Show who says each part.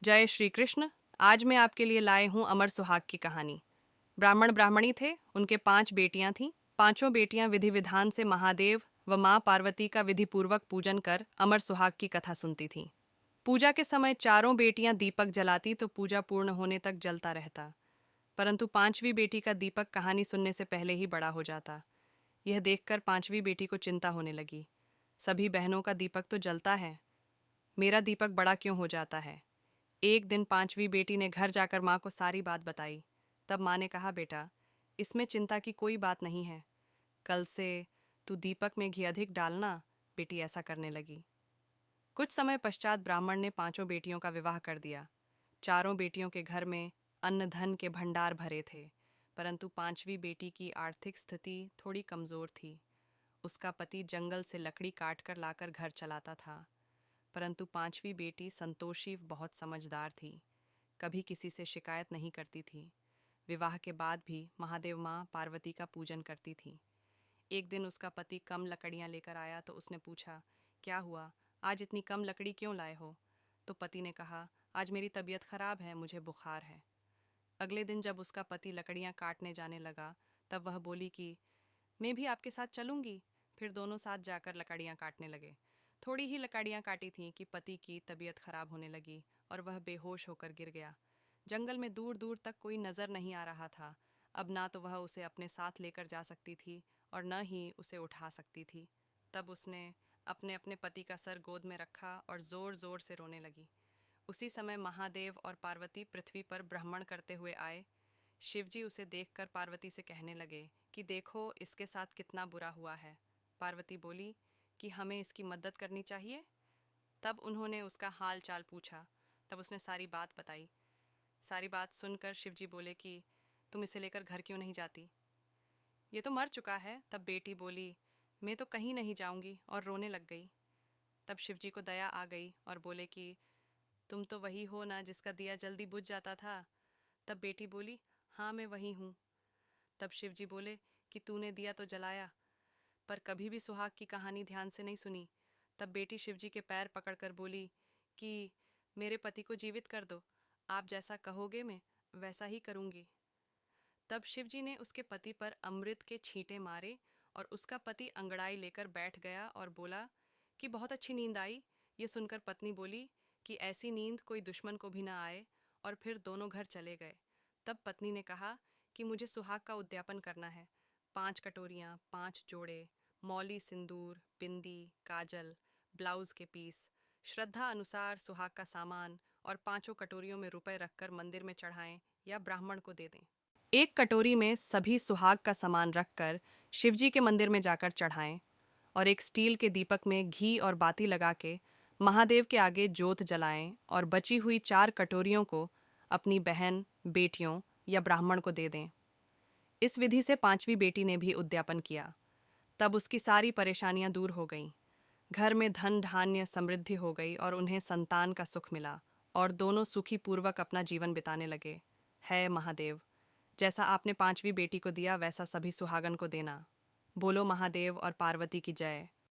Speaker 1: जय श्री कृष्ण। आज मैं आपके लिए लाए हूँ अमर सुहाग की कहानी। ब्राह्मण ब्राह्मणी थे, उनके 5 बेटियां थीं। पांचों बेटियां विधि विधान से महादेव व माँ पार्वती का विधिपूर्वक पूजन कर अमर सुहाग की कथा सुनती थीं। पूजा के समय चारों बेटियां दीपक जलाती तो पूजा पूर्ण होने तक जलता रहता, परंतु 5वीं बेटी का दीपक कहानी सुनने से पहले ही बड़ा हो जाता। यह देखकर 5वीं बेटी को चिंता होने लगी। सभी बहनों का दीपक तो जलता है, मेरा दीपक बड़ा क्यों हो जाता है। एक दिन 5वीं बेटी ने घर जाकर माँ को सारी बात बताई। तब माँ ने कहा, बेटा, इसमें चिंता की कोई बात नहीं है। कल से तू दीपक में घी अधिक डालना। बेटी ऐसा करने लगी। कुछ समय पश्चात ब्राह्मण ने 5 बेटियों का विवाह कर दिया। चारों बेटियों के घर में अन्न धन के भंडार भरे थे, परंतु 5वीं बेटी की आर्थिक स्थिति थोड़ी कमजोर थी। उसका पति जंगल से लकड़ी काट कर लाकर घर चलाता था, परंतु 5वीं बेटी संतोषी बहुत समझदार थी, कभी किसी से शिकायत नहीं करती थी। विवाह के बाद भी महादेव माँ पार्वती का पूजन करती थी। एक दिन उसका पति कम लकड़ियाँ लेकर आया तो उसने पूछा, क्या हुआ, आज इतनी कम लकड़ी क्यों लाए हो? तो पति ने कहा, आज मेरी तबीयत खराब है, मुझे बुखार है। अगले दिन जब उसका पति लकड़ियाँ काटने जाने लगा, तब वह बोली कि मैं भी आपके साथ चलूंगी। फिर दोनों साथ जाकर लकड़ियाँ काटने लगे। थोड़ी ही लकड़ियाँ काटी थीं कि पति की तबीयत खराब होने लगी और वह बेहोश होकर गिर गया। जंगल में दूर दूर तक कोई नजर नहीं आ रहा था। अब ना तो वह उसे अपने साथ लेकर जा सकती थी और न ही उसे उठा सकती थी। तब उसने अपने अपने पति का सर गोद में रखा और जोर जोर से रोने लगी। उसी समय महादेव और पार्वती पृथ्वी पर भ्रमण करते हुए आए। शिवजी उसे देखकर पार्वती से कहने लगे कि देखो इसके साथ कितना बुरा हुआ है। पार्वती बोली कि हमें इसकी मदद करनी चाहिए। तब उन्होंने उसका हाल चाल पूछा। तब उसने सारी बात बताई। सारी बात सुनकर शिवजी बोले कि तुम इसे लेकर घर क्यों नहीं जाती, ये तो मर चुका है। तब बेटी बोली, मैं तो कहीं नहीं जाऊंगी, और रोने लग गई। तब शिवजी को दया आ गई और बोले कि तुम तो वही हो ना जिसका दिया जल्दी बुझ जाता था। तब बेटी बोली, हाँ मैं वही हूँ। तब शिवजी बोले कि तूने दिया तो जलाया, पर कभी भी सुहाग की कहानी ध्यान से नहीं सुनी। तब बेटी शिवजी के पैर पकड़कर बोली कि मेरे पति को जीवित कर दो, आप जैसा कहोगे मैं वैसा ही करूँगी। तब शिवजी ने उसके पति पर अमृत के छींटे मारे और उसका पति अंगड़ाई लेकर बैठ गया और बोला कि बहुत अच्छी नींद आई। ये सुनकर पत्नी बोली कि ऐसी नींद कोई दुश्मन को भी ना आए, और फिर दोनों घर चले गए। तब पत्नी ने कहा कि मुझे सुहाग का उद्यापन करना है। 5 कटोरियाँ, 5 जोड़े, मौली, सिंदूर, बिंदी, काजल, ब्लाउज के पीस, श्रद्धा अनुसार सुहाग का सामान और 5 कटोरियों में रुपए रखकर मंदिर में चढ़ाएं या ब्राह्मण को दे दें। एक कटोरी में सभी सुहाग का सामान रखकर शिवजी के मंदिर में जाकर चढ़ाएं, और एक स्टील के दीपक में घी और बाती लगा के महादेव के आगे जोत जलाएं और बची हुई 4 कटोरियों को अपनी बहन, बेटियों या ब्राह्मण को दे दें। इस विधि से 5वीं बेटी ने भी उद्यापन किया। तब उसकी सारी परेशानियां दूर हो गईं। घर में धन धान्य समृद्धि हो गई और उन्हें संतान का सुख मिला, और दोनों सुखी पूर्वक अपना जीवन बिताने लगे। है महादेव, जैसा आपने 5वीं बेटी को दिया वैसा सभी सुहागन को देना। बोलो महादेव और पार्वती की जय।